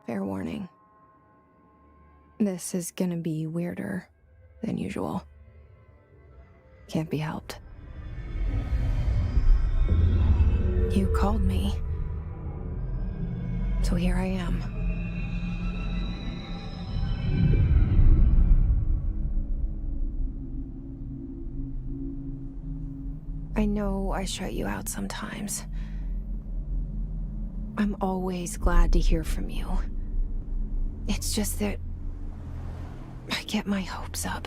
Fair warning. This is gonna be weirder than usual. Can't be helped. You called me. So here I am. I know I shut you out sometimes. I'm always glad to hear from you. It's just that I get my hopes up.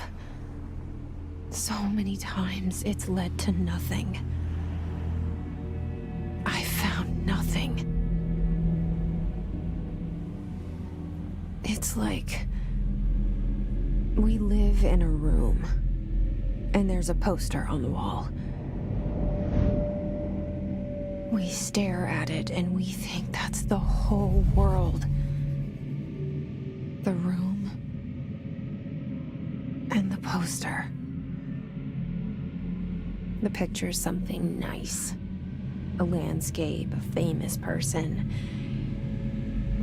So many times it's led to nothing. I found nothing. It's like we live in a room, and there's a poster on the wall. We stare at it and we think that's the whole world. The room and the poster. The picture's something nice. A landscape, a famous person.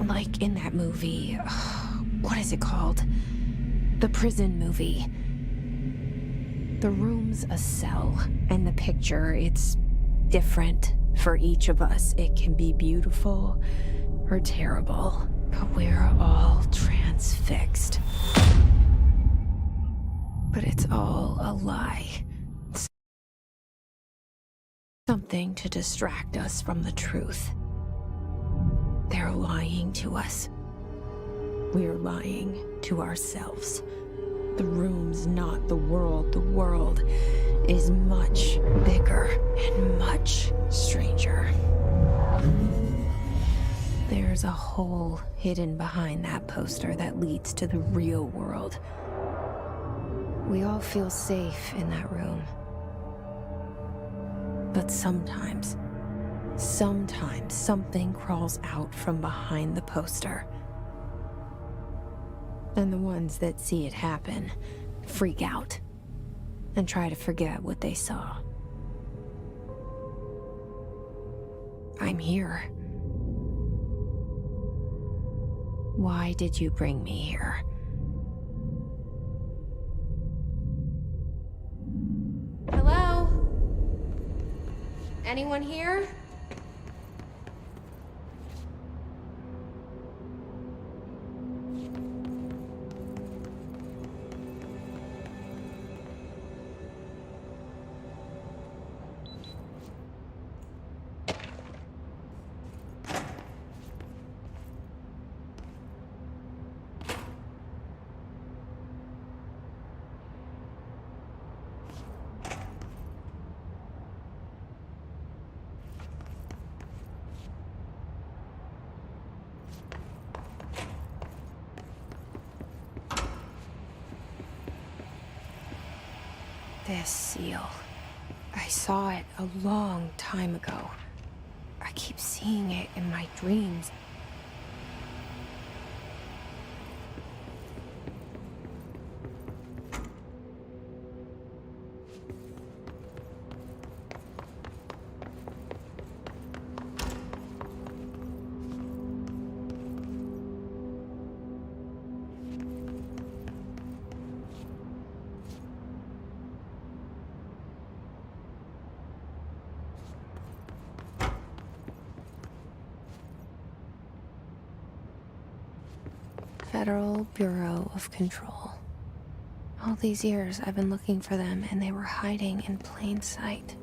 Like in that movie, what is it called? The prison movie. The room's a cell, and the picture, it's different for each of us. It can be beautiful or terrible, but we're all transfixed. But it's all a lie. Something to distract us from the truth. They're lying to us. We're lying to ourselves. The room's not the world. The world is much bigger and much stranger. There's a hole hidden behind that poster that leads to the real world. We all feel safe in that room. But sometimes something crawls out from behind the poster. And the ones that see it happen freak out and try to forget what they saw. I'm here. Why did you bring me here? Hello? Anyone here? This seal. I saw it a long time ago. I keep seeing it in my dreams. Federal Bureau of Control. All these years I've been looking for them, and they were hiding in plain sight.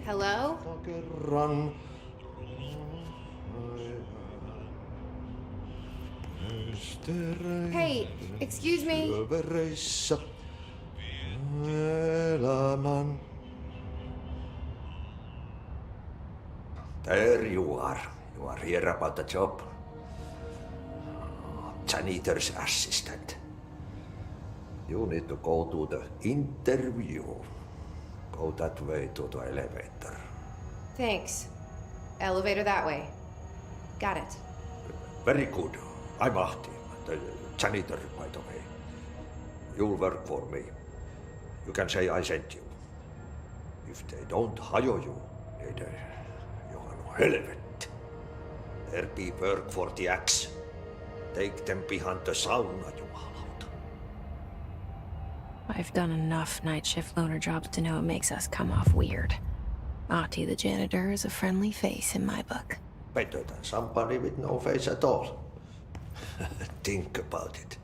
Hello? Kerran. Hey, excuse me? Vereissä elämän. There you are. You are here about the job. Janitor's assistant. You need to go to the interview. Go that way to the elevator. Thanks. Elevator that way. Got it. Very good. I'm Ahti, the janitor, by the way. You'll work for me. You can say I sent you. If they don't hire you, niin johan on helvet. There be work for the axe. Take them behind the sauna, jumalauta. I've done enough night shift loner jobs to know it makes us come off weird. Ahti the janitor is a friendly face in my book. Better than somebody with no face at all. Think about it.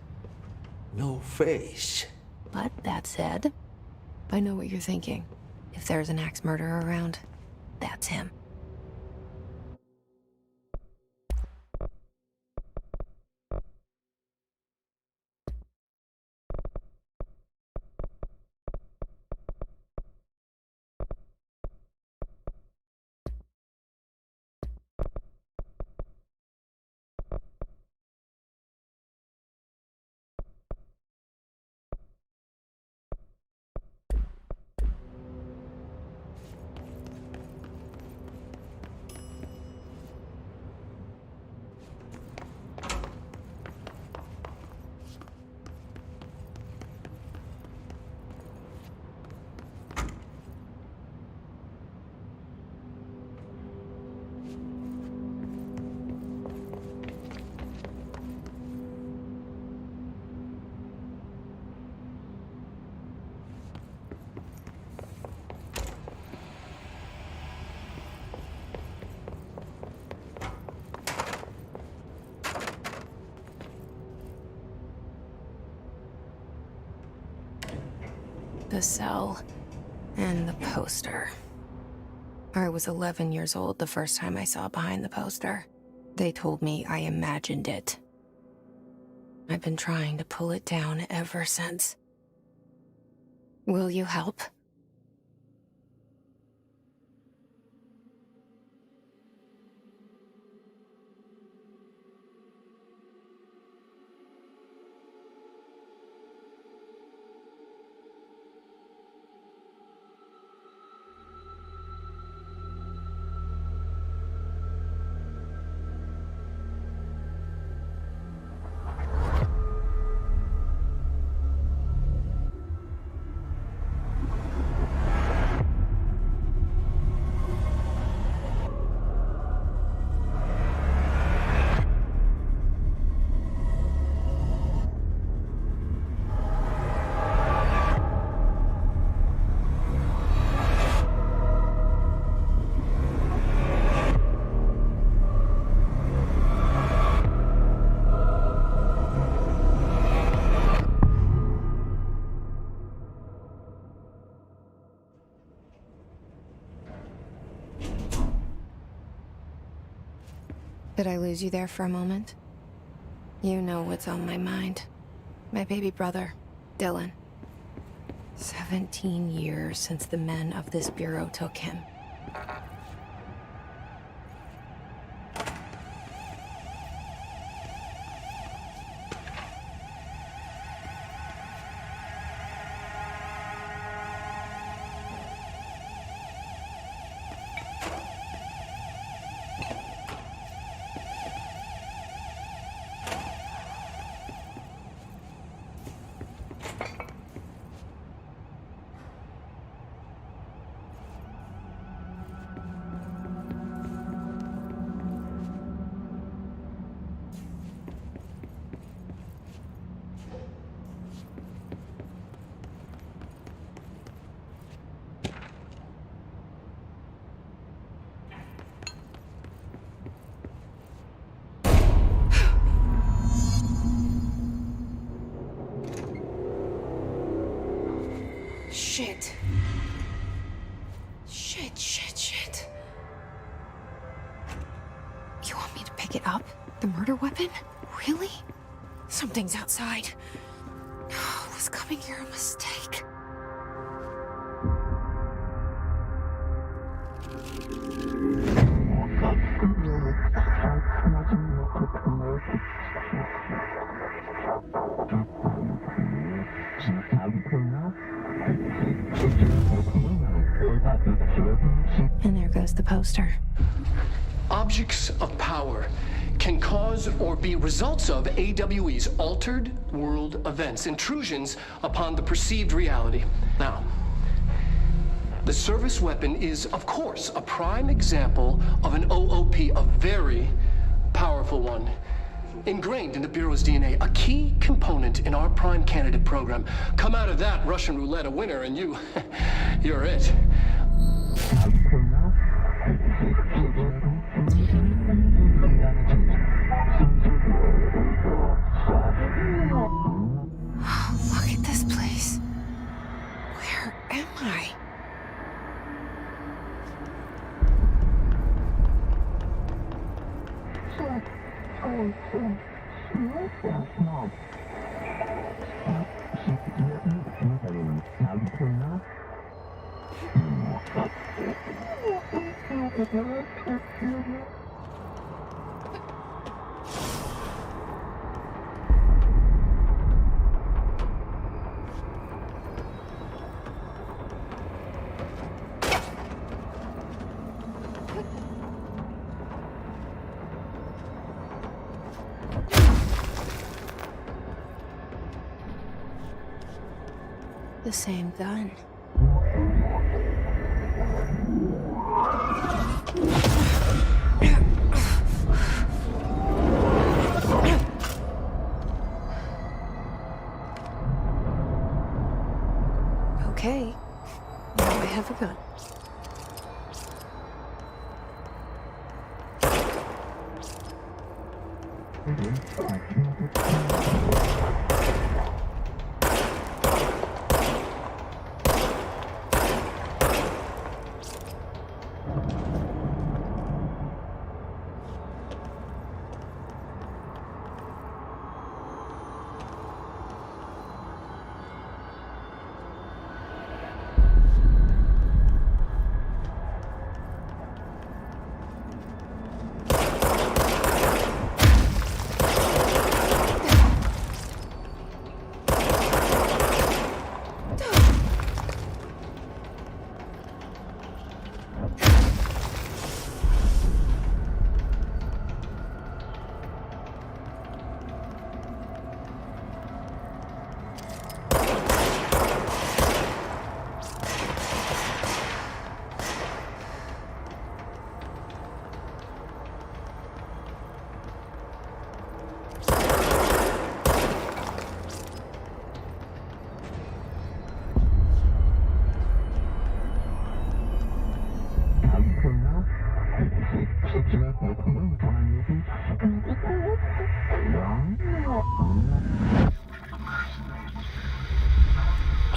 No face. But that said, I know what you're thinking. If there's an axe murderer around, that's him. The cell and the poster. I was 11 years old the first time I saw behind the poster. They told me I imagined it. I've been trying to pull it down ever since. Will you help? Did I lose you there for a moment? You know what's on my mind. My baby brother, Dylan. 17 years since the men of this bureau took him. Shit. Shit. pick it up? The murder weapon? Really? Something's outside. Was coming here a mistake? And there goes the poster. Objects of power can cause or be results of AWE's altered world events, intrusions upon the perceived reality. Now, the service weapon is, of course, a prime example of an OOP, a very powerful one. Ingrained in the Bureau's DNA, a key component in our prime candidate program. Come out of that Russian roulette a winner and you're it. Look at this place. Where am I? The same gun. Okay, now I have a gun.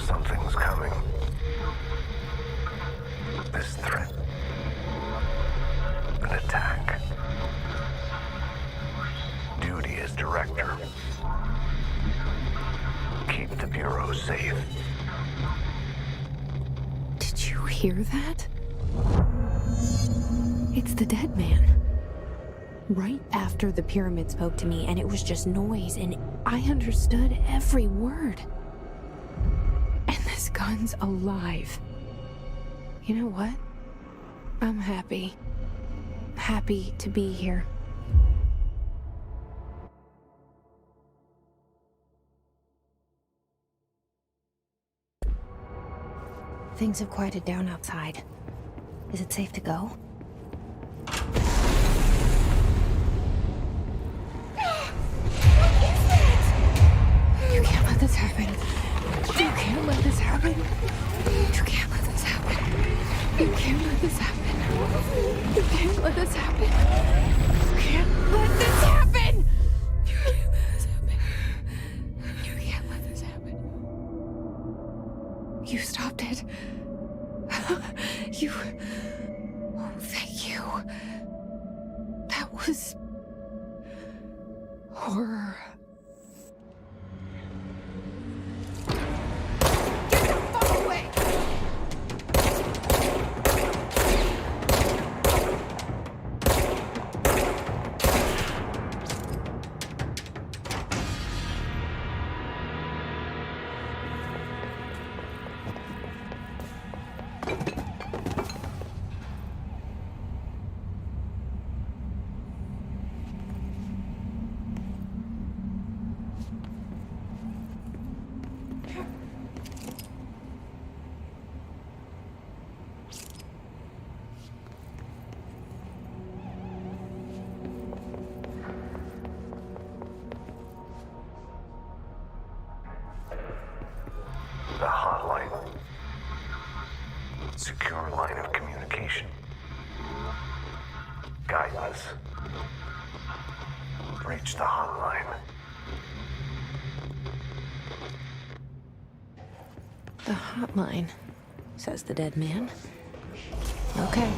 Something's coming. This threat. An attack. Duty as director. Keep the Bureau safe. Did you hear that? It's the dead man. Right after the pyramid spoke to me, and it was just noise, and I understood every word. And this gun's alive. You know what? I'm happy. Happy to be here. Things have quieted down outside. Is it safe to go? You can't let this happen. You can't let this happen. You can't let this happen. You can't let this happen. You can't let this happen. You can't let this happen. You can't let this happen. You can't let this happen. You stopped it. You... Oh, thank you. That was Horror. Get the fuck away! The hotline. Secure line of communication. Guide us. Reach the hotline. The hotline, says the dead man. Okay.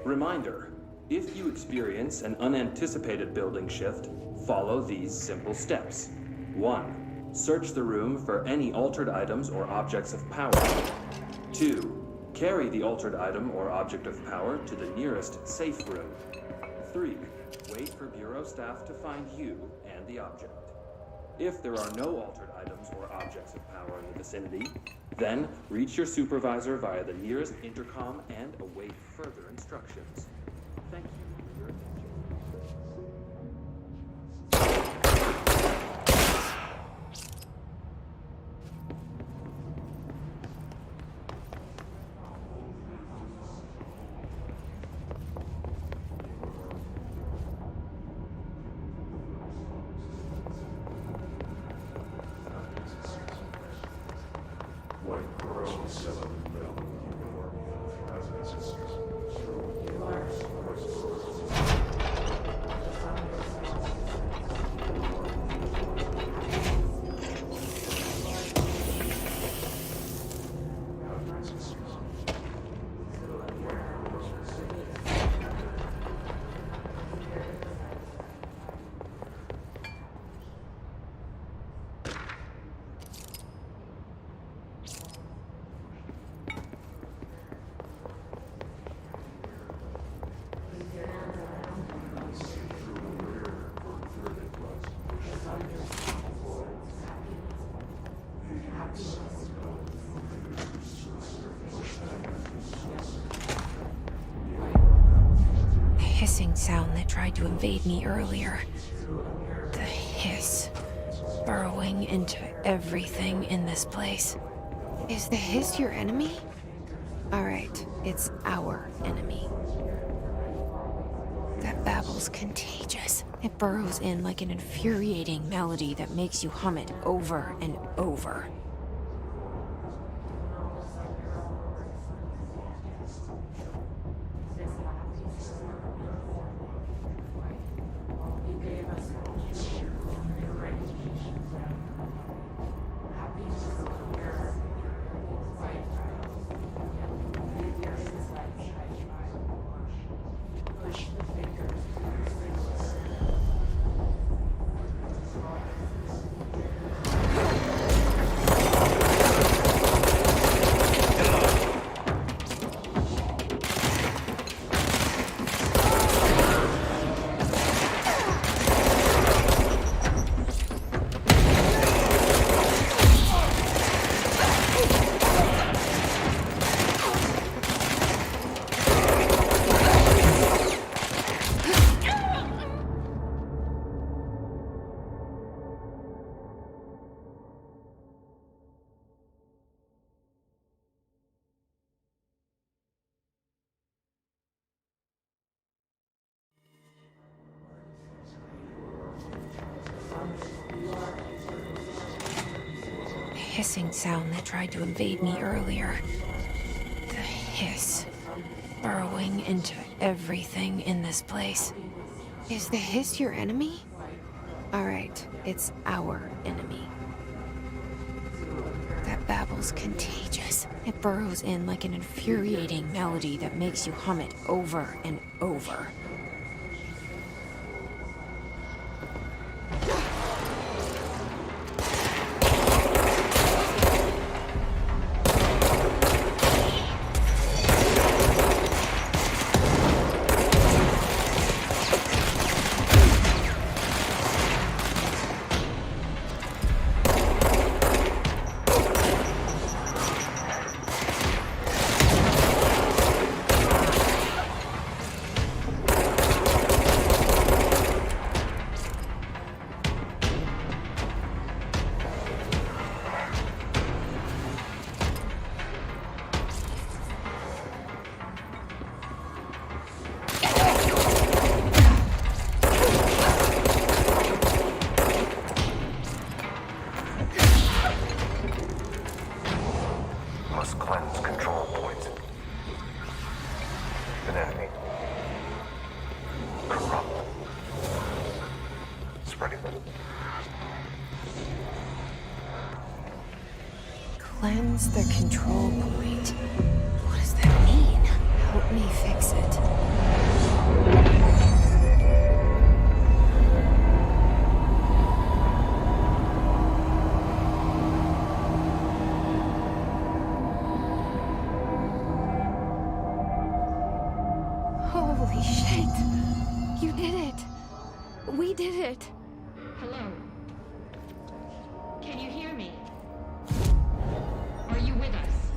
Reminder, if you experience an unanticipated building shift, follow these simple steps. 1. Search the room for any altered items or objects of power. 2. Carry the altered item or object of power to the nearest safe room. 3. Wait for Bureau staff to find you and the object. If there are no altered items or objects of power in the vicinity, then reach your supervisor via the nearest intercom and await further instructions. Thank you for your attention. Hissing sound that tried to invade me earlier. The hiss, burrowing into everything in this place. Is the hiss your enemy? Alright, it's our enemy. That babble's contagious. It burrows in like an infuriating melody that makes you hum it over and over. hissing sound that tried to invade me earlier. The hiss, burrowing into everything in this place. Is the hiss your enemy? Alright, it's our enemy. That babble's contagious. It burrows in like an infuriating melody that makes you hum it over and over. Must cleanse control points. An enemy. Corrupt. Spreading them. Cleanse the control point. What does that mean? Help me fix it. Holy shit! You did it! We did it! Hello? Can you hear me? Are you with us?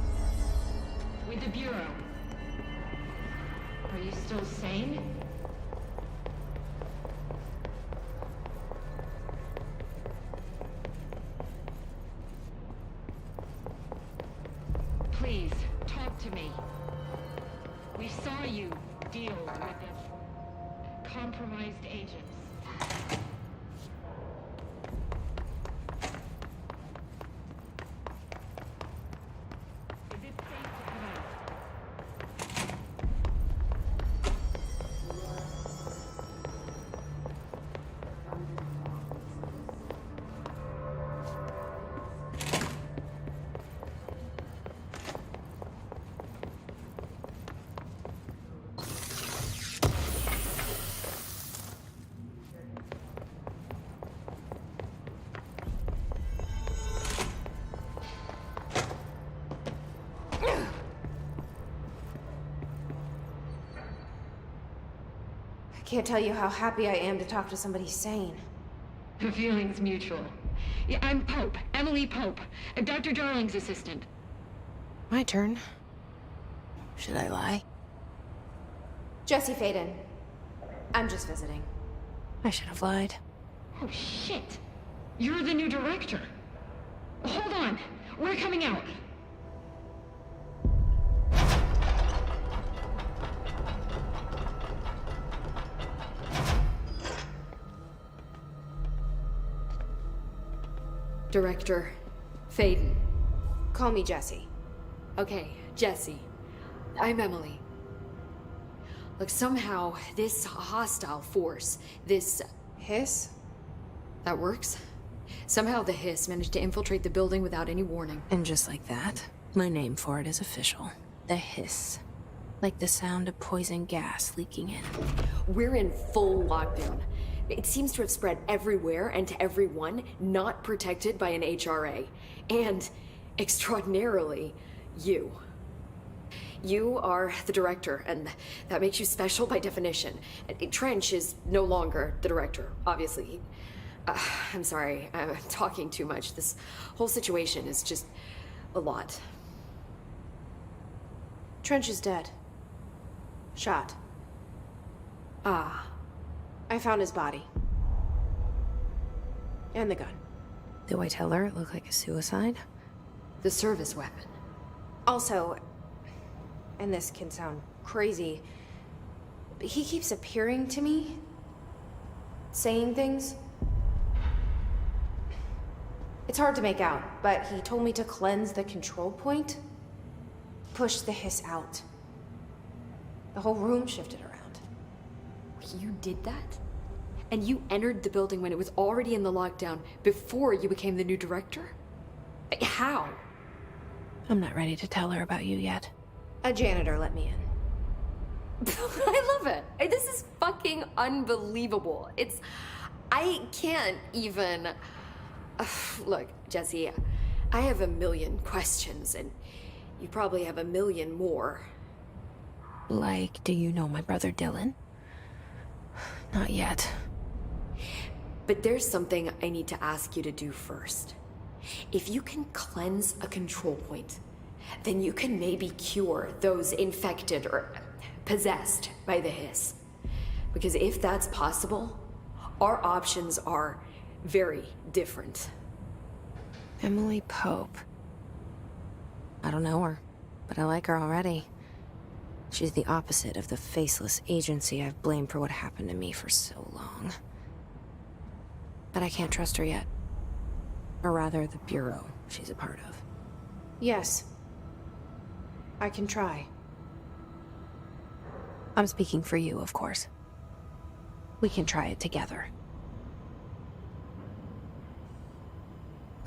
With the Bureau? Are you still sane? Please, talk to me. We saw you deal with the compromised agents. Is it safe to come out? I can't tell you how happy I am to talk to somebody sane. The feeling's mutual. Yeah, I'm Pope, Emily Pope, Dr. Darling's assistant. My turn. Should I lie? Jesse Faden. I'm just visiting. I should have lied. Oh, shit. You're the new director. Hold on. We're coming out. Director Faden. Call me Jesse. Okay, Jesse. I'm Emily. Look, somehow this hostile force, this... Hiss? that works? Somehow the hiss managed to infiltrate the building without any warning. And just like that, my name for it is official. The hiss. Like the sound of poison gas leaking in. We're in full lockdown. It seems to have spread everywhere and to everyone not protected by an HRA. And, extraordinarily, you. You are the director, and that makes you special by definition. Trench is no longer the director, obviously. I'm sorry, I'm talking too much. This whole situation is just a lot. Trench is dead. Shot. Ah. I found his body. And the gun. Do I tell her it looked like a suicide? The service weapon. Also, and this can sound crazy, but he keeps appearing to me, saying things. It's hard to make out, but he told me to cleanse the control point. Push the hiss out. The whole room shifted around. You did that? And you entered the building when it was already in the lockdown before you became the new director? How? I'm not ready to tell her about you yet. A janitor let me in. I love it. This is fucking unbelievable. I can't even... Look, Jesse, I have a million questions, and you probably have a million more. Like, do you know my brother Dylan? Not yet. But there's something I need to ask you to do first. If you can cleanse a control point, then you can maybe cure those infected or possessed by the hiss. Because if that's possible, our options are very different. Emily Pope. I don't know her, but I like her already. She's the opposite of the faceless agency I've blamed for what happened to me for so long. But I can't trust her yet. Or rather, the Bureau she's a part of. Yes. I can try. I'm speaking for you, of course. We can try it together.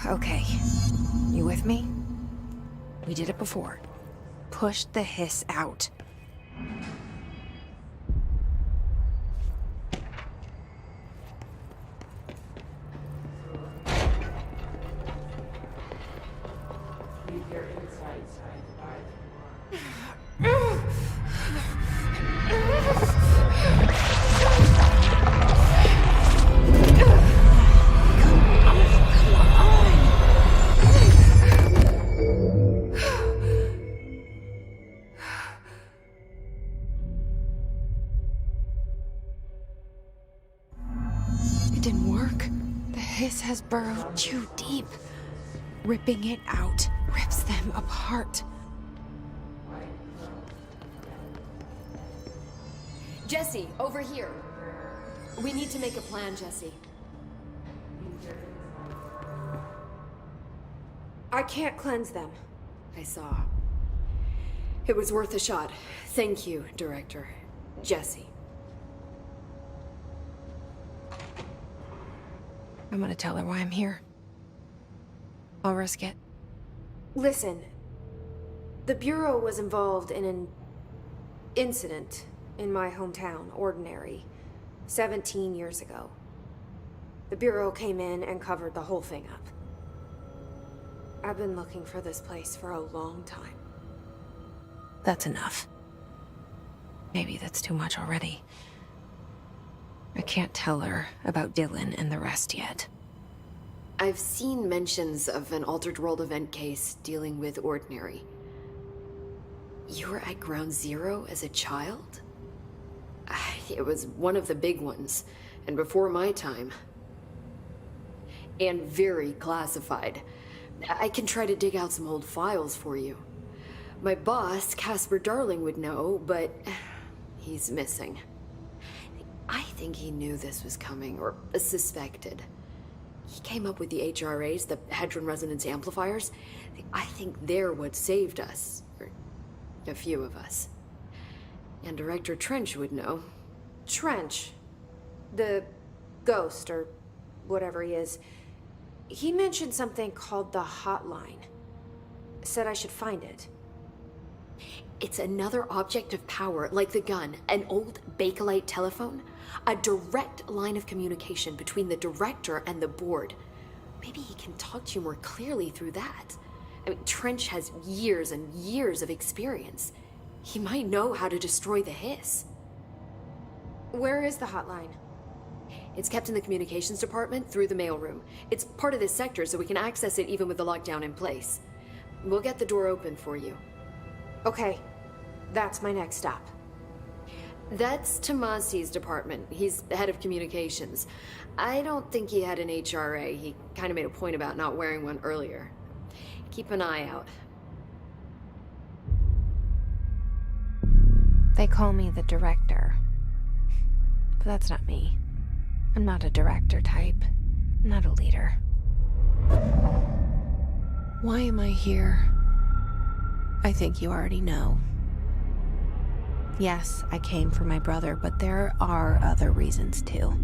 Okay. You with me? We did it before. Push the hiss out. Has burrowed too deep. Ripping it out rips them apart. Jesse, over here. We need to make a plan, Jesse. I can't cleanse them. I saw. It was worth a shot. Thank you, Director. Jesse. I'm gonna tell her why I'm here. I'll risk it. Listen. The Bureau was involved in an incident in my hometown, Ordinary, 17 years ago. The Bureau came in and covered the whole thing up. I've been looking for this place for a long time. That's enough. Maybe that's too much already. I can't tell her about Dylan and the rest yet. I've seen mentions of an Altered World event case dealing with Ordinary. You were at Ground Zero as a child? It was one of the big ones, and before my time. And very classified. I can try to dig out some old files for you. My boss, Casper Darling, would know, but he's missing. I think he knew this was coming, or suspected. He came up with the HRAs, the Hadron Resonance Amplifiers. I think they're what saved us. Or a few of us. And Director Trench would know. Trench? The ghost, or whatever he is. He mentioned something called the Hotline. Said I should find it. It's another object of power, like the gun, an old Bakelite telephone. A direct line of communication between the director and the board. Maybe he can talk to you more clearly through that. I mean, Trench has years and years of experience. He might know how to destroy the hiss. Where is the hotline? It's kept in the communications department through the mailroom. It's part of this sector, so we can access it even with the lockdown in place. We'll get the door open for you. Okay, that's my next stop. That's Tomasi's department. He's head of communications. I don't think he had an HRA. He kind of made a point about not wearing one earlier. Keep an eye out. They call me the director. But that's not me. I'm not a director type. I'm not a leader. Why am I here? I think you already know. Yes, I came for my brother, but there are other reasons too.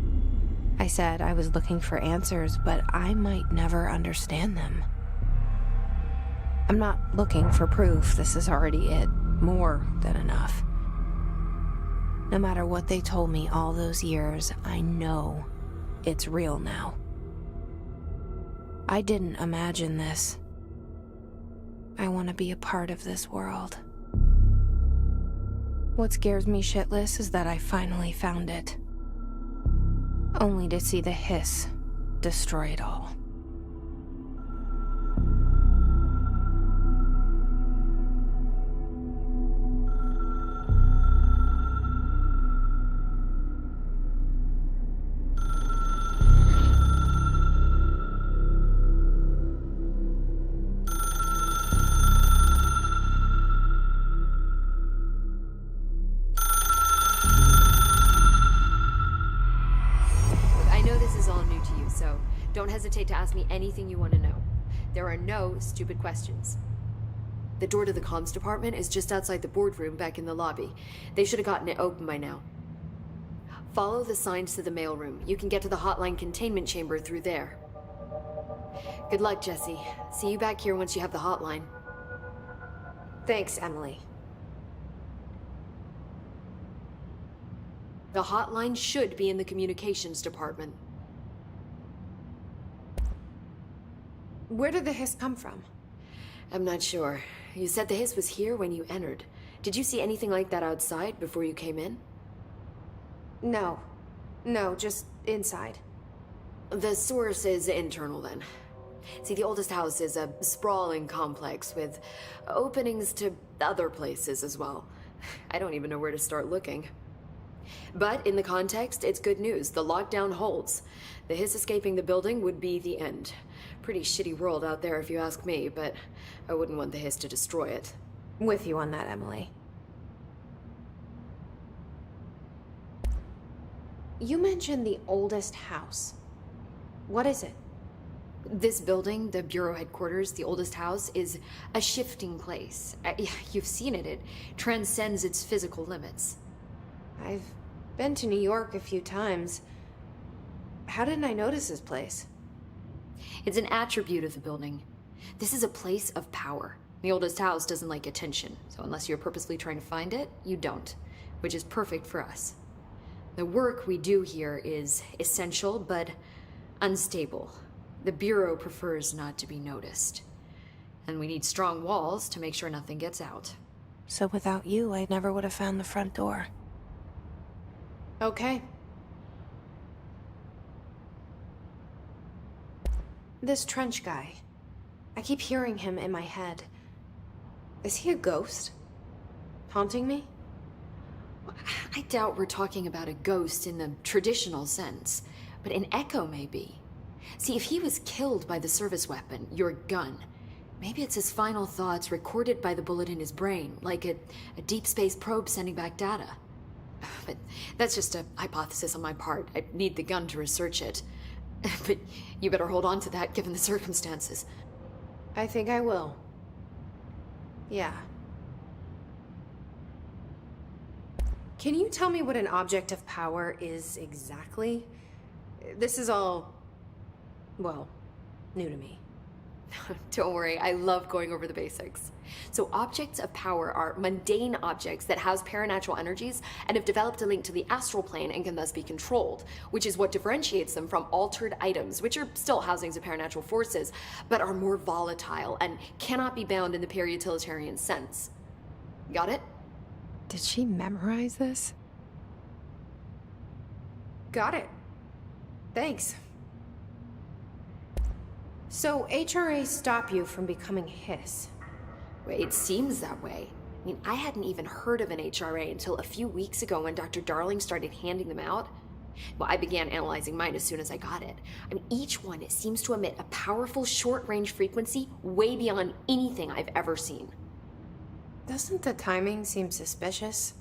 I said I was looking for answers, but I might never understand them. I'm not looking for proof. This is already it. More than enough. No matter what they told me all those years, I know it's real now. I didn't imagine this. I want to be a part of this world. What scares me shitless is that I finally found it. Only to see the hiss destroy it all. Don't hesitate to ask me anything you want to know. There are no stupid questions. The door to the comms department is just outside the boardroom back in the lobby. They should have gotten it open by now. Follow the signs to the mailroom. You can get to the hotline containment chamber through there. Good luck, Jesse. See you back here once you have the hotline. Thanks, Emily. The hotline should be in the communications department. Where did the hiss come from? I'm not sure. You said the hiss was here when you entered. Did you see anything like that outside before you came in? No, just inside. The source is internal then. See, the oldest house is a sprawling complex with openings to other places as well. I don't even know where to start looking. But in the context, it's good news. The lockdown holds. The hiss escaping the building would be the end. Pretty shitty world out there if you ask me, but I wouldn't want the hiss to destroy it. With you on that, Emily. You mentioned the oldest house. What is it? This building, the Bureau headquarters, the oldest house, is a shifting place. You've seen it. It transcends its physical limits. I've been to New York a few times. How didn't I notice this place? It's an attribute of the building. This is a place of power. The oldest house doesn't like attention, so unless you're purposely trying to find it, you don't, which is perfect for us. The work we do here is essential, but unstable. The Bureau prefers not to be noticed. And we need strong walls to make sure nothing gets out. So without you, I never would have found the front door. Okay. This Trench guy. I keep hearing him in my head. Is he a ghost? Haunting me? I doubt we're talking about a ghost in the traditional sense, but an echo maybe. See, if he was killed by the service weapon, your gun, maybe it's his final thoughts recorded by the bullet in his brain, like a deep space probe sending back data. But that's just a hypothesis on my part. I need the gun to research it. But you better hold on to that given the circumstances. I think I will. Yeah. Can you tell me what an object of power is exactly? This is all, well, new to me. Don't worry, I love going over the basics. So objects of power are mundane objects that house paranatural energies and have developed a link to the astral plane and can thus be controlled, which is what differentiates them from altered items, which are still housings of paranatural forces, but are more volatile and cannot be bound in the peri-utilitarian sense. Got it? Did she memorize this? Got it. Thanks. So HRA stop you from becoming Hiss? It seems that way. I mean, I hadn't even heard of an HRA until a few weeks ago when Dr. Darling started handing them out. Well, I began analyzing mine as soon as I got it. I mean, each one seems to emit a powerful short-range frequency way beyond anything I've ever seen. Doesn't the timing seem suspicious?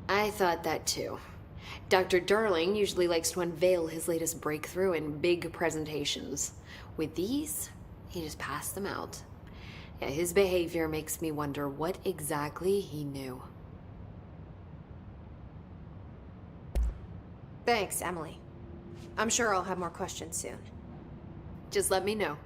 I thought that too. Dr. Darling usually likes to unveil his latest breakthrough in big presentations. With these, He just passed them out. Yeah, his behavior makes me wonder what exactly he knew. Thanks, Emily. I'm sure I'll have more questions soon. Just let me know.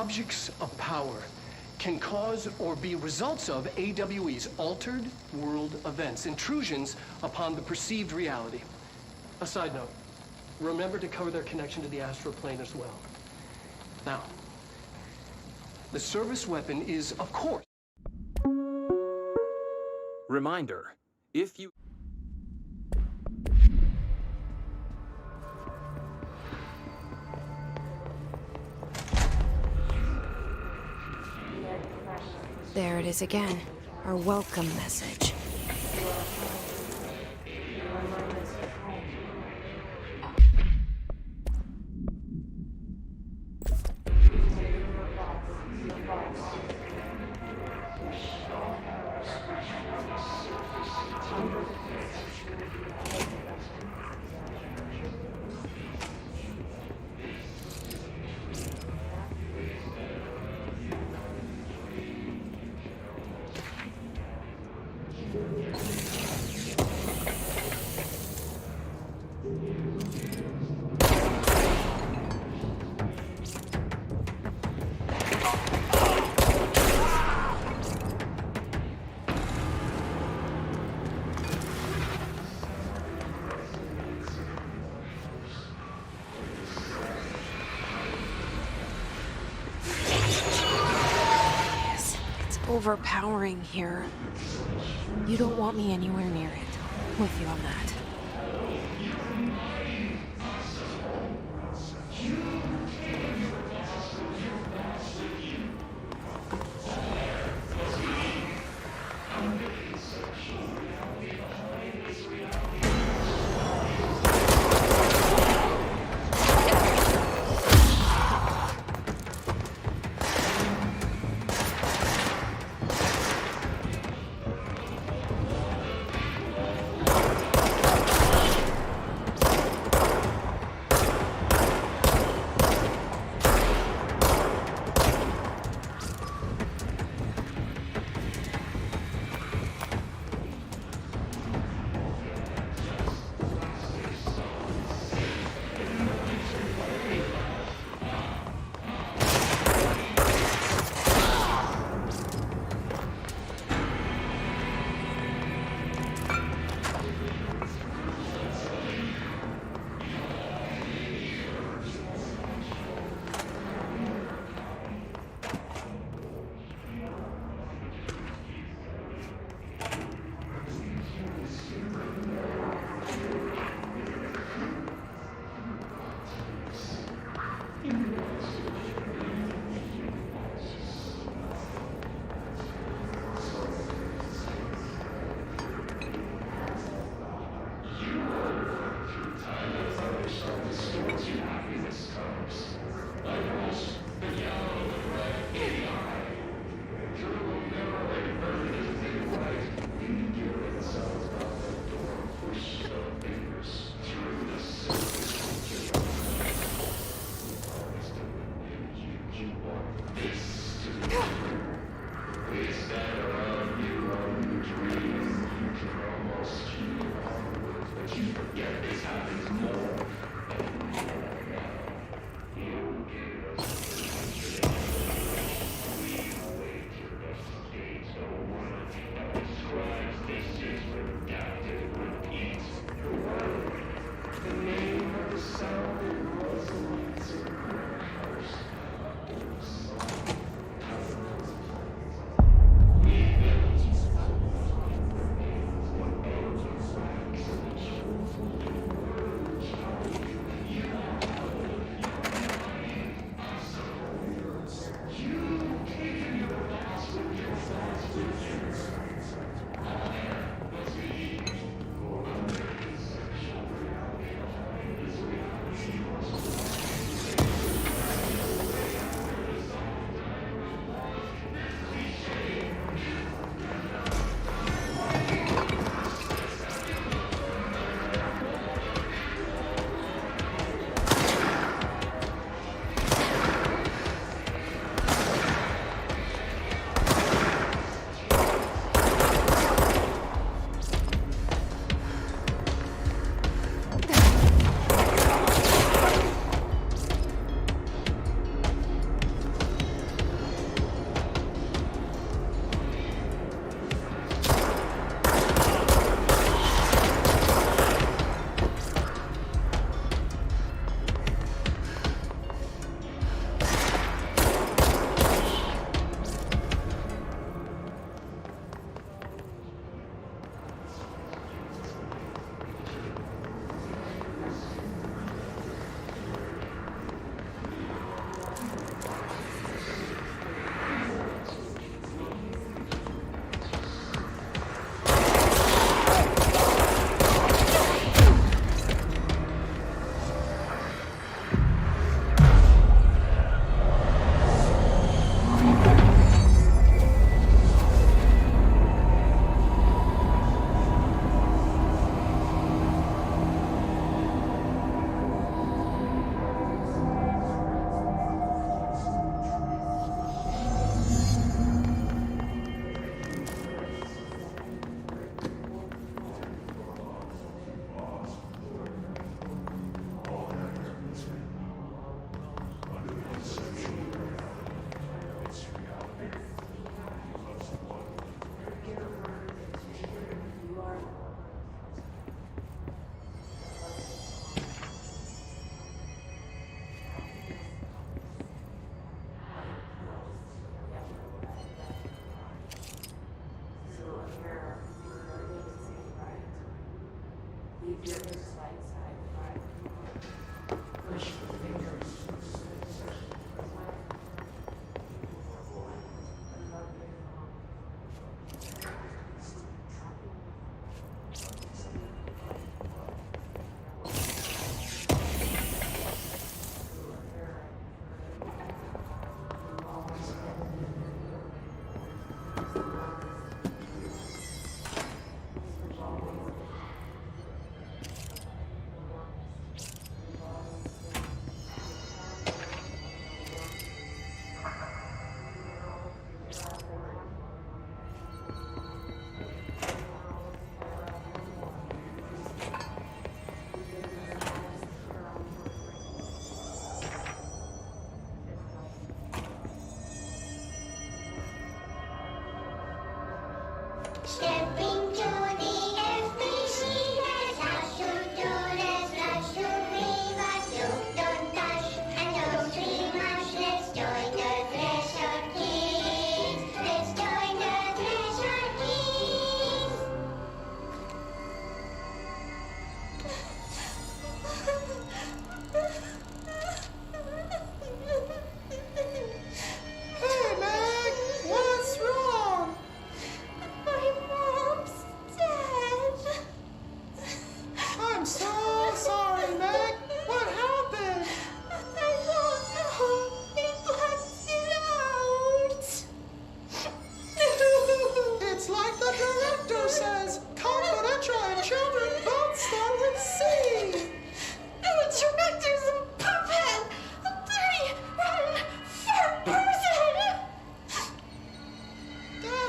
objects of power can cause or be results of AWE's altered world events, intrusions upon the perceived reality. A side note, remember to cover their connection to the astral plane as well. Now, the service weapon is, of course... Reminder, if you... There it is again. Our welcome message. Overpowering here. You don't want me anywhere near it. With you on that.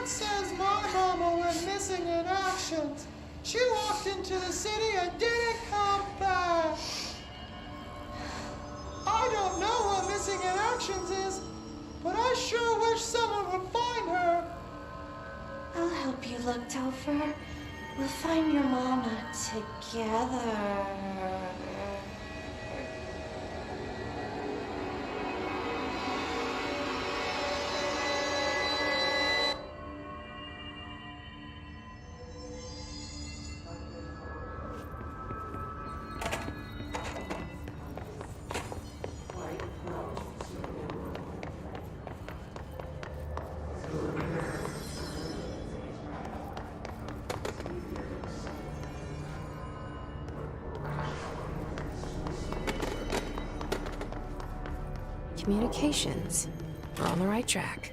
It says my mama went missing in action. She walked into the city and didn't come back. I don't know what missing in actions is, but I sure wish someone would find her. I'll help you look, Topher. We'll find your mama together. Communications. We're on the right track.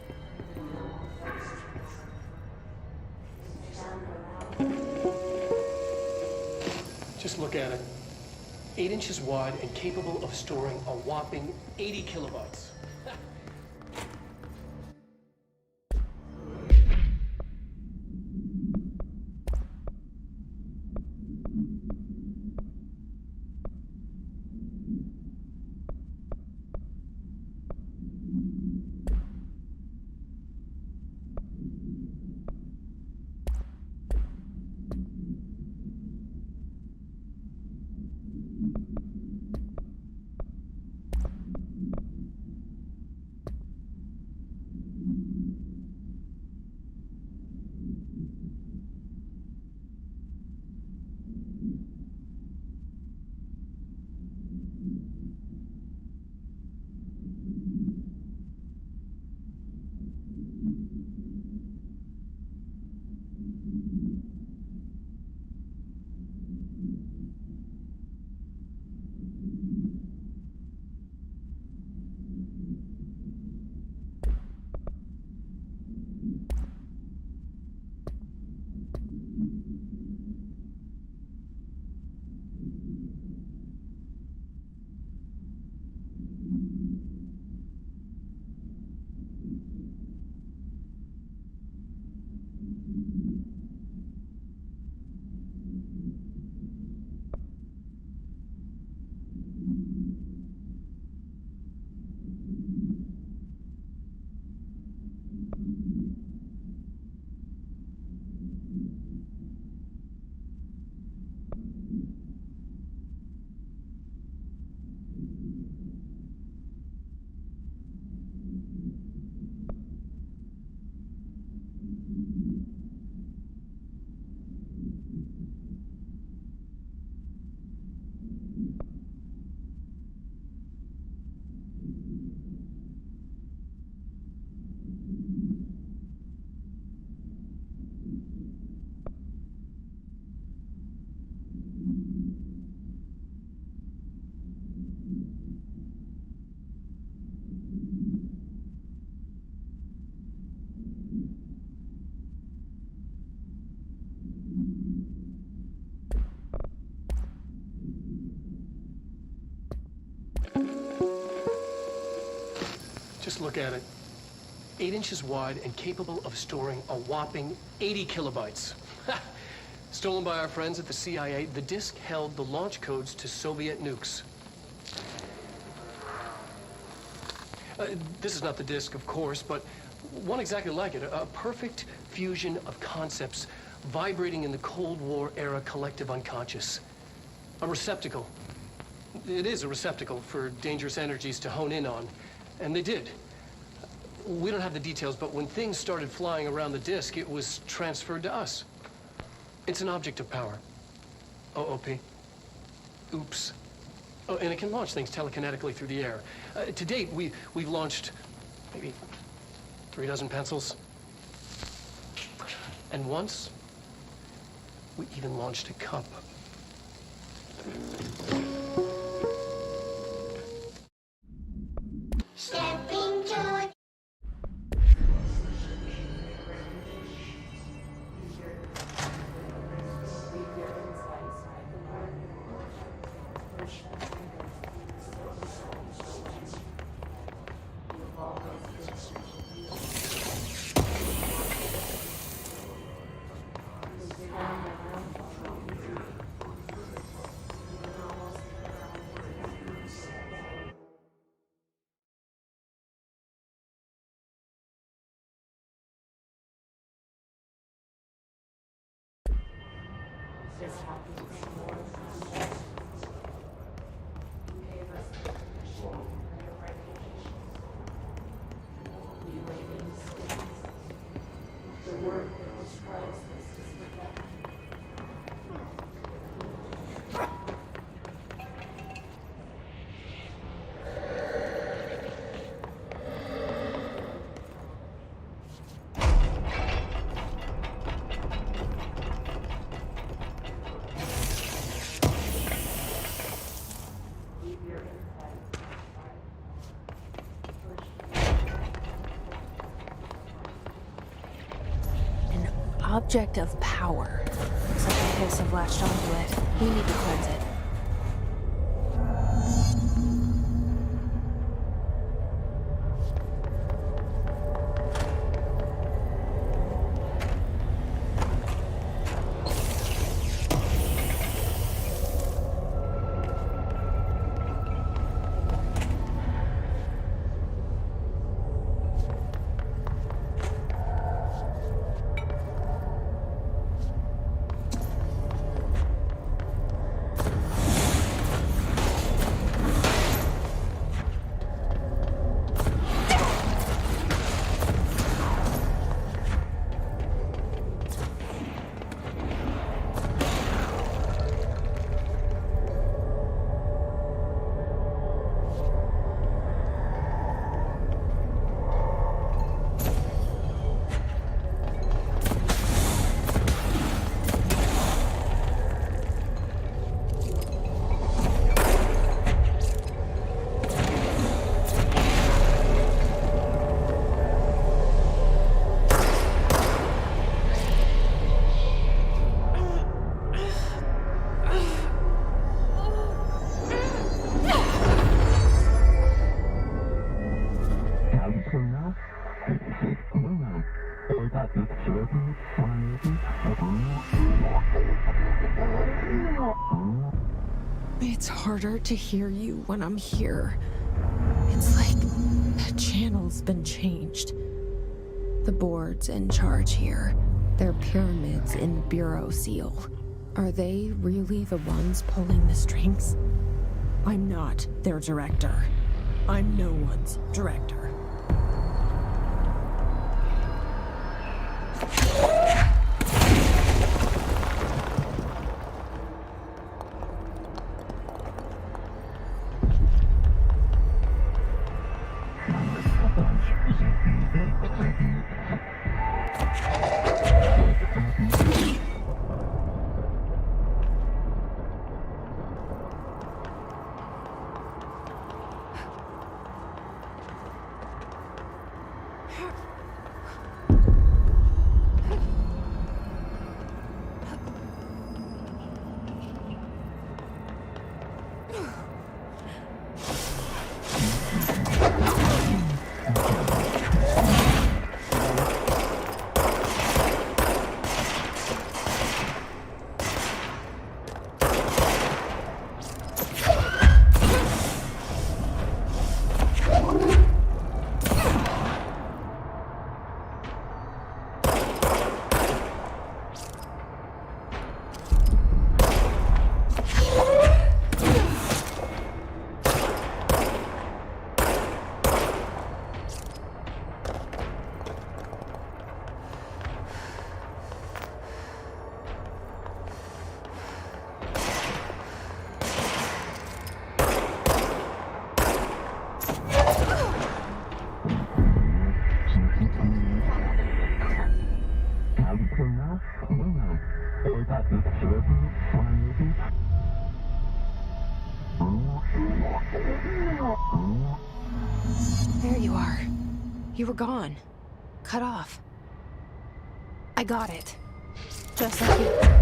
Just look at it. 8 inches wide and capable of storing a whopping 80 kilobytes. Just look at it. 8 inches wide and capable of storing a whopping 80 kilobytes. Stolen by our friends at the CIA, the disk held the launch codes to Soviet nukes. This is not the disk, of course, but one exactly like it. A perfect fusion of concepts vibrating in the Cold War era collective unconscious. A receptacle. It is a receptacle for dangerous energies to hone in on. And they did. We don't have the details, but when things started flying around the disk, it was transferred to us. It's an object of power. OOP. Oops. Oh, and it can launch things telekinetically through the air. To date, we've launched maybe 3 dozen pencils. And once, we even launched a cup. Stepping to Object of power. Looks like the hiss have latched onto it. We need to cleanse it. It's harder to hear you when I'm here. It's like the channel's been changed. The board's in charge here. They're pyramids in the Bureau seal. Are they really the ones pulling the strings? I'm not their director. I'm no one's director. There you are. You were gone. Cut off. I got it. Just like you.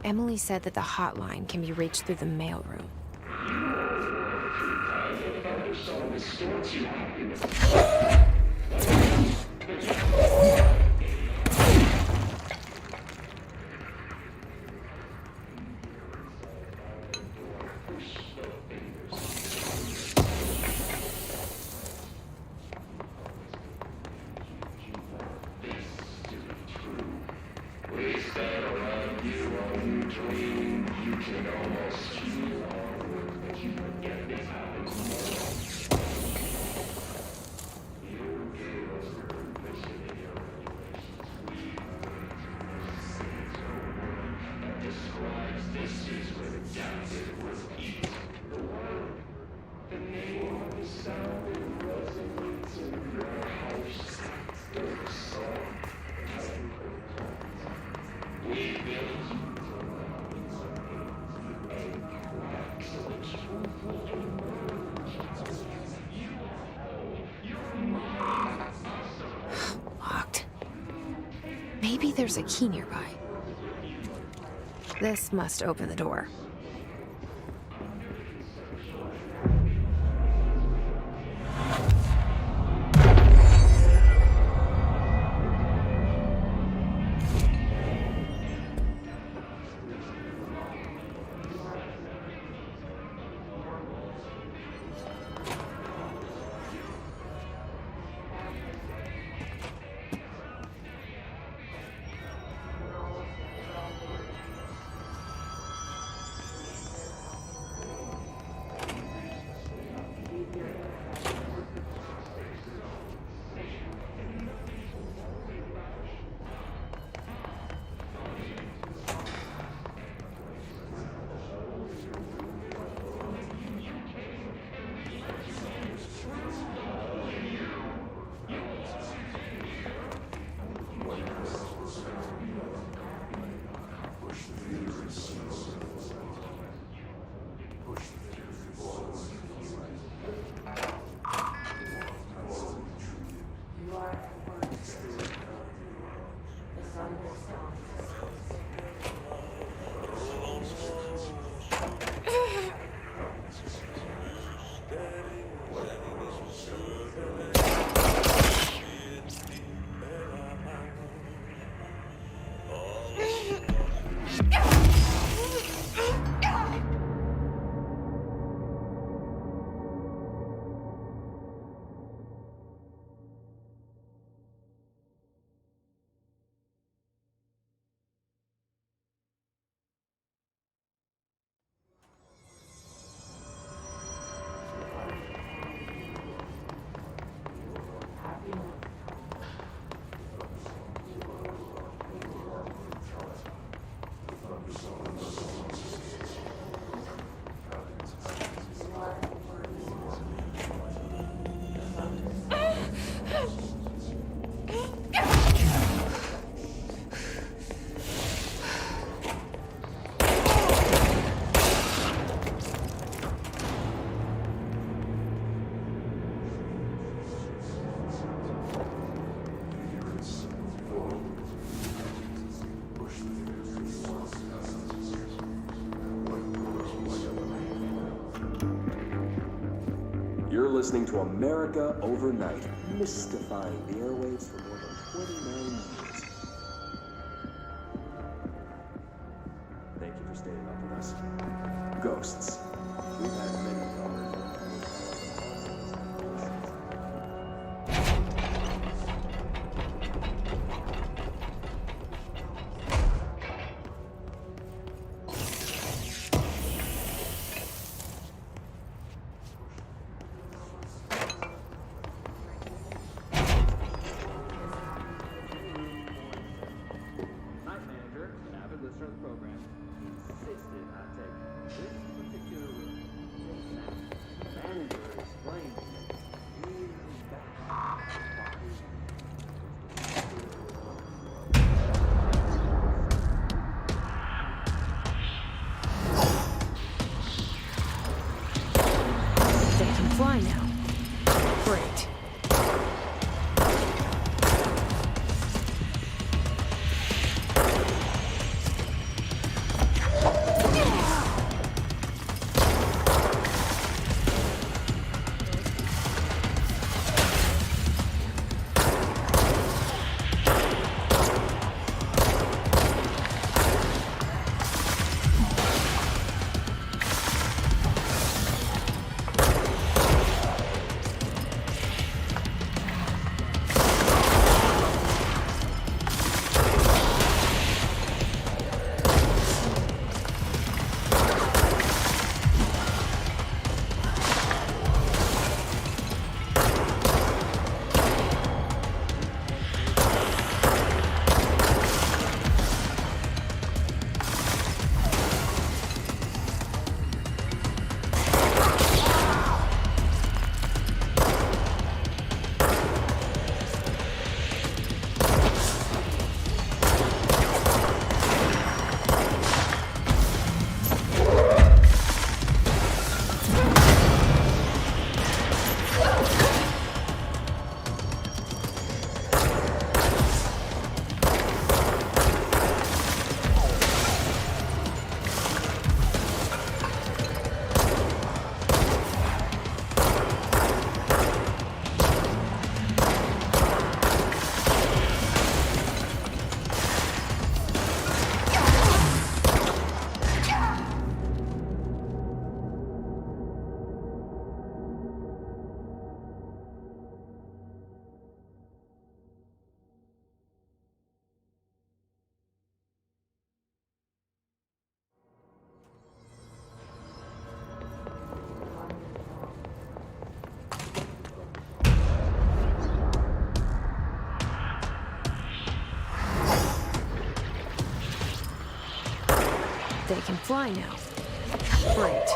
Emily said that the hotline can be reached through the mailroom. Locked. Maybe there's a key nearby. This must open the door. You're listening to America Overnight, mystifying the airwaves for more than 29 years. Thank you for staying up with us. Ghosts. We've had many covers. Fly now. Great. can fly now. Great.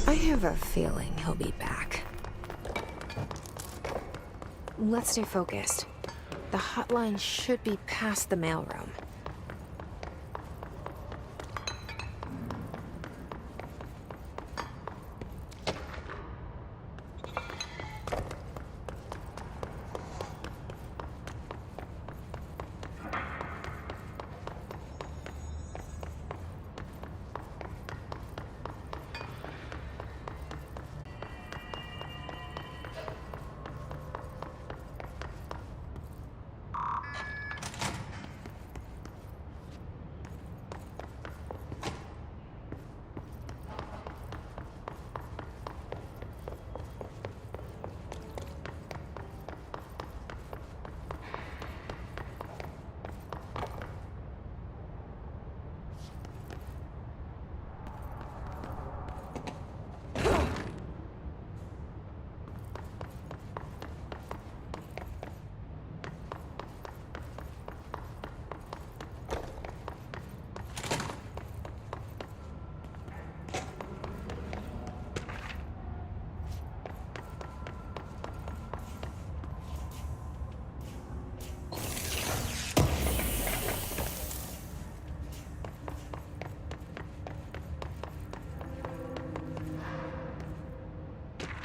I have a feeling he'll be back. Let's stay focused. The hotline should be past the mailroom.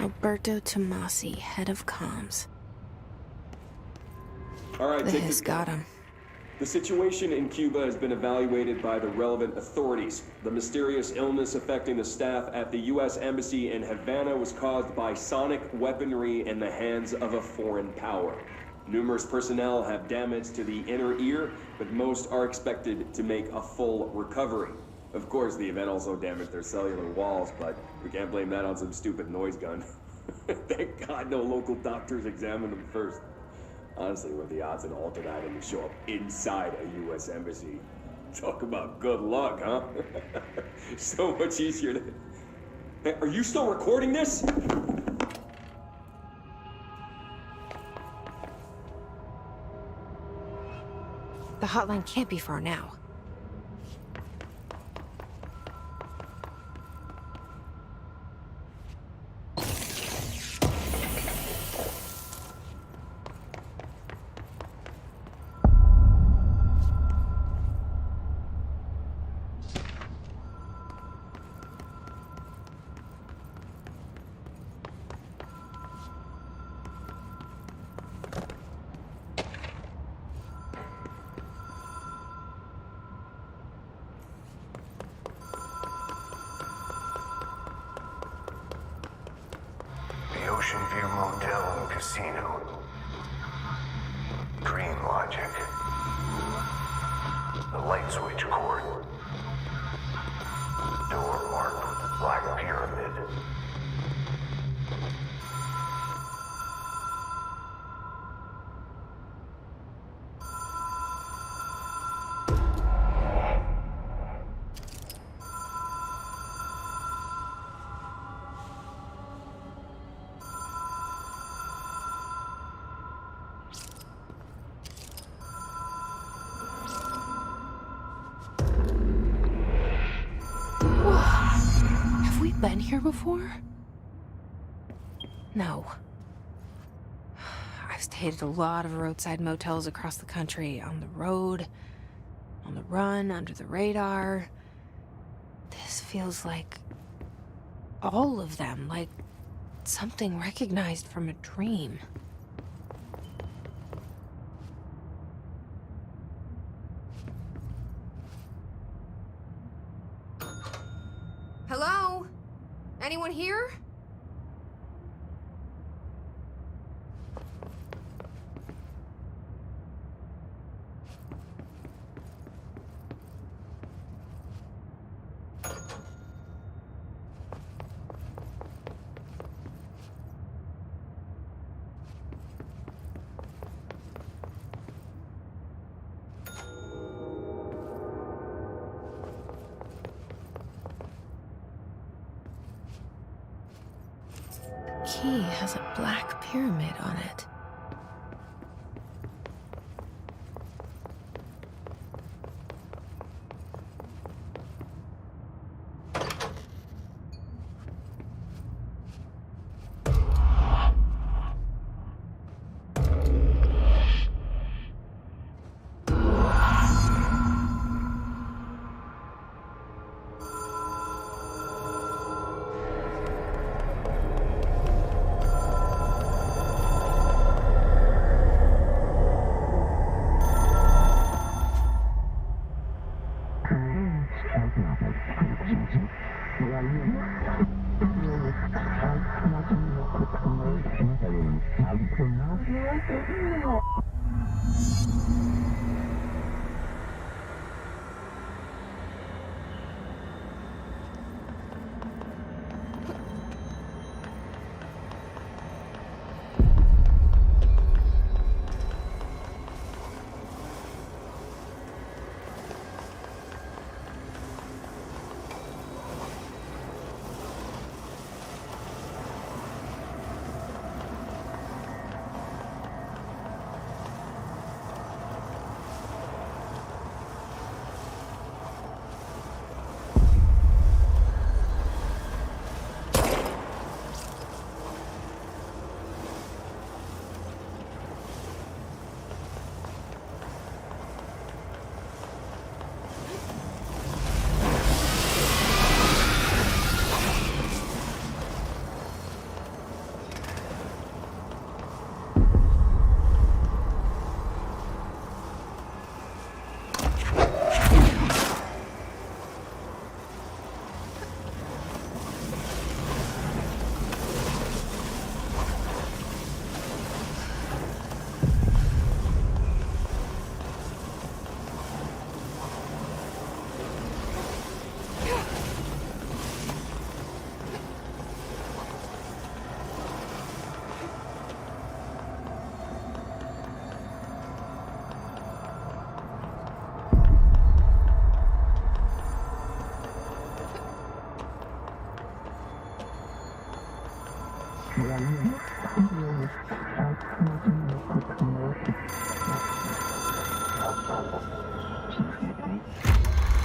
Alberto Tomasi, head of comms. All right, The take Hiss this. got him. The situation in Cuba has been evaluated by the relevant authorities. The mysterious illness affecting the staff at the U.S. Embassy in Havana was caused by sonic weaponry in the hands of a foreign power. Numerous personnel have damage to the inner ear, but most are expected to make a full recovery. Of course, the event also damaged their cellular walls, but we can't blame that on some stupid noise gun. Thank God no local doctors examined them first. Honestly, what are the odds an altered item would show up inside a U.S. embassy? Talk about good luck, huh? So much easier to... Hey, are you still recording this? The hotline can't be far now. casino. Dream logic. The light switch cord. Door marked with the Black Pyramid. Been here before? No. I've stayed at a lot of roadside motels across the country, on the road, on the run, under the radar. This feels like all of them, like something recognized from a dream. Hello? Anyone here? Key has a black pyramid on it.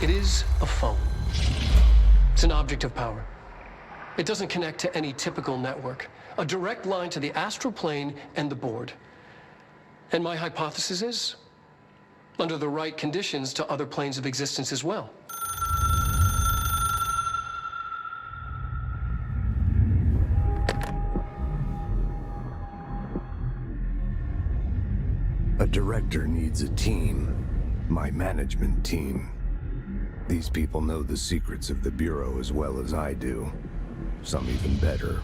It is a phone. It's an object of power. It doesn't connect to any typical network. A direct line to the astral plane and the board. And my hypothesis is, under the right conditions, to other planes of existence as well. A director needs a team. My management team. These people know the secrets of the Bureau as well as I do. Some even better.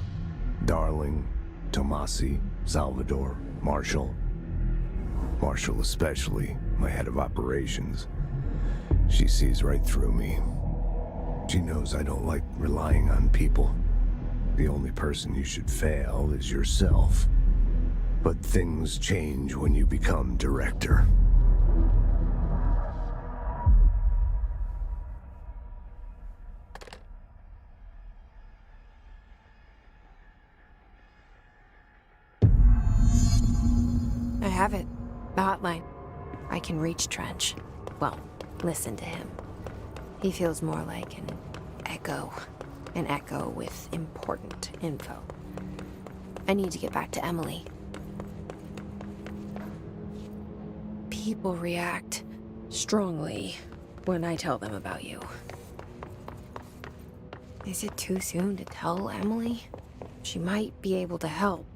Darling, Tomasi, Salvador, Marshall. Marshall especially, my head of operations. She sees right through me. She knows I don't like relying on people. The only person you should fail is yourself. But things change when you become director. I have it. The hotline. I can reach Trench. Well, listen to him. He feels more like an echo. An echo with important info. I need to get back to Emily. People react strongly when I tell them about you. Is it too soon to tell Emily? She might be able to help.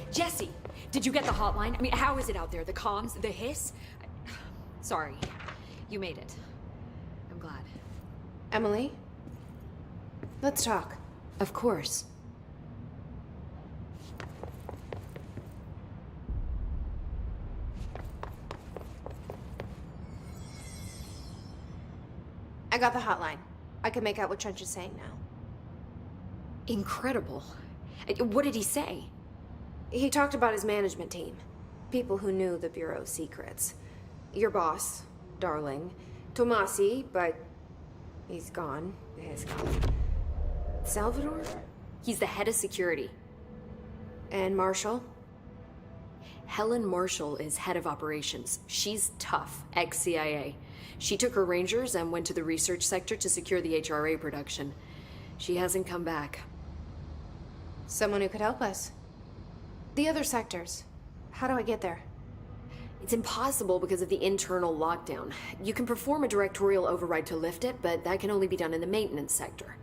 Jesse, did you get the hotline? I mean, how is it out there? The comms? The hiss? Sorry. You made it. I'm glad. Emily? Let's talk. Of course. I got the hotline. I can make out what Trench is saying now. Incredible. What did he say? He talked about his management team. People who knew the Bureau's secrets. Your boss, Darling. Tomasi, but he's gone. He's gone. Salvador? He's the head of security. And Marshall? Helen Marshall is head of operations. She's tough, ex-CIA. She took her Rangers and went to the research sector to secure the HRA production. She hasn't come back. Someone who could help us. The other sectors. How do I get there? It's impossible because of the internal lockdown. You can perform a directorial override to lift it, but that can only be done in the maintenance sector.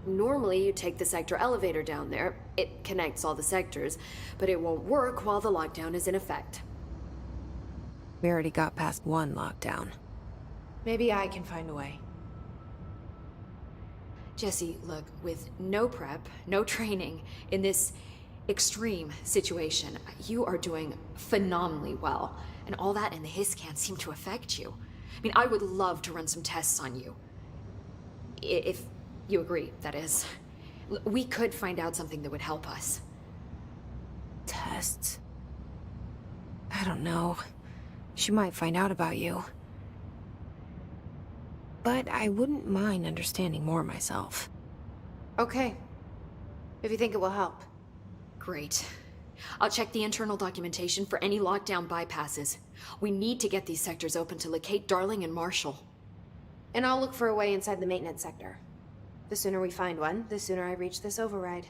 Normally, you take the sector elevator down there. It connects all the sectors, but it won't work while the lockdown is in effect. We already got past one lockdown. Maybe I can find a way. Jesse, look, with no prep, no training, in this extreme situation, you are doing phenomenally well. And all that and the hiss can't seem to affect you. I mean, I would love to run some tests on you. If you agree, that is. We could find out something that would help us. Tests? I don't know. She might find out about you. But I wouldn't mind understanding more myself. Okay. If you think it will help. Great. I'll check the internal documentation for any lockdown bypasses. We need to get these sectors open to locate Darling and Marshall. And I'll look for a way inside the maintenance sector. The sooner we find one, the sooner I reach this override.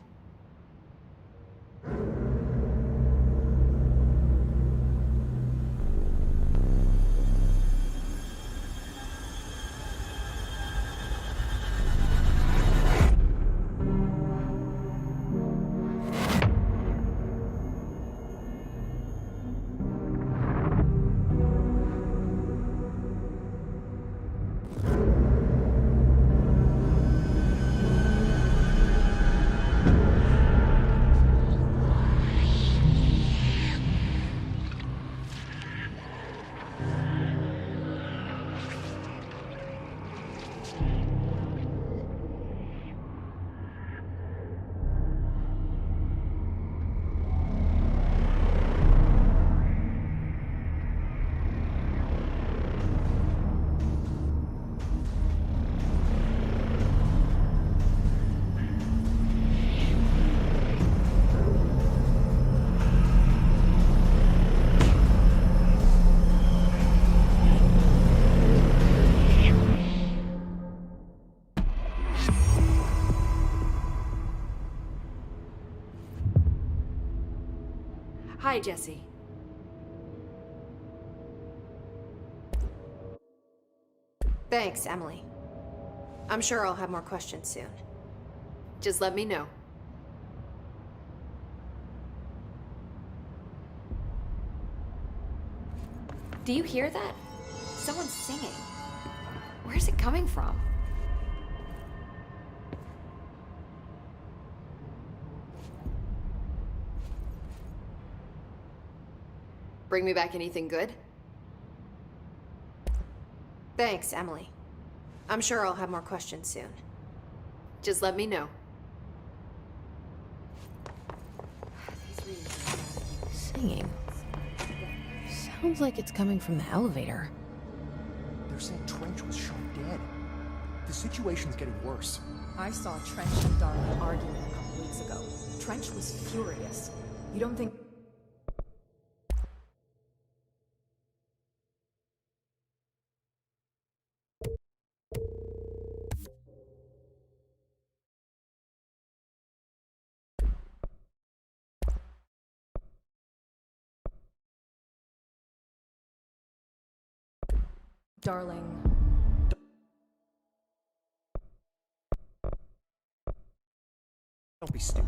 Hi, Jesse. Thanks, Emily. I'm sure I'll have more questions soon. Just let me know. Do you hear that? Someone's singing. Where's it coming from? Bring me back anything good? Thanks, Emily. I'm sure I'll have more questions soon. Just let me know. Singing. Sounds like it's coming from the elevator. They're saying Trench was shot dead. The situation's getting worse. I saw Trench and Darling arguing a couple weeks ago. Trench was furious. You don't think... Darling... Don't be stupid.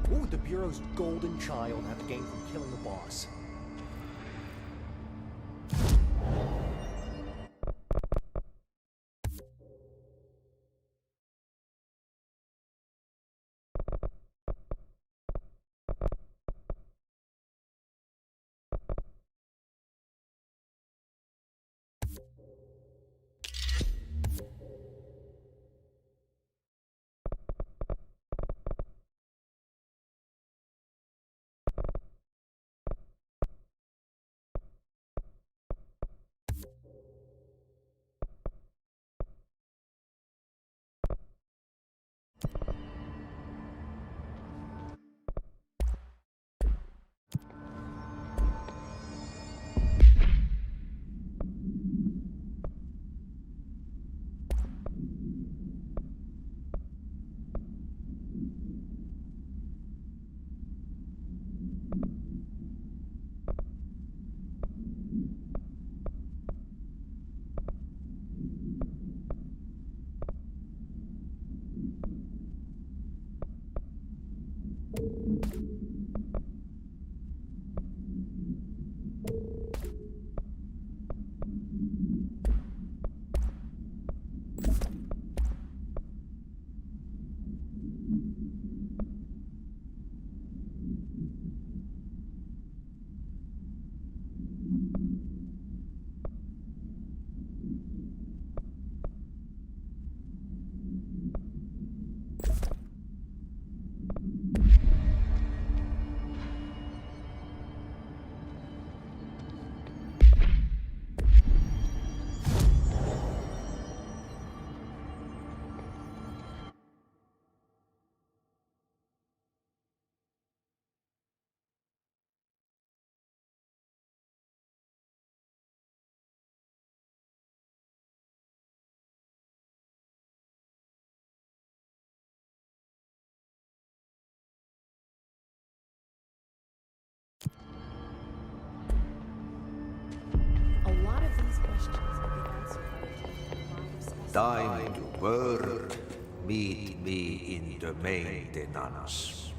What would the Bureau's golden child have to gain from killing the boss? time to work. Meet me in the maintenance.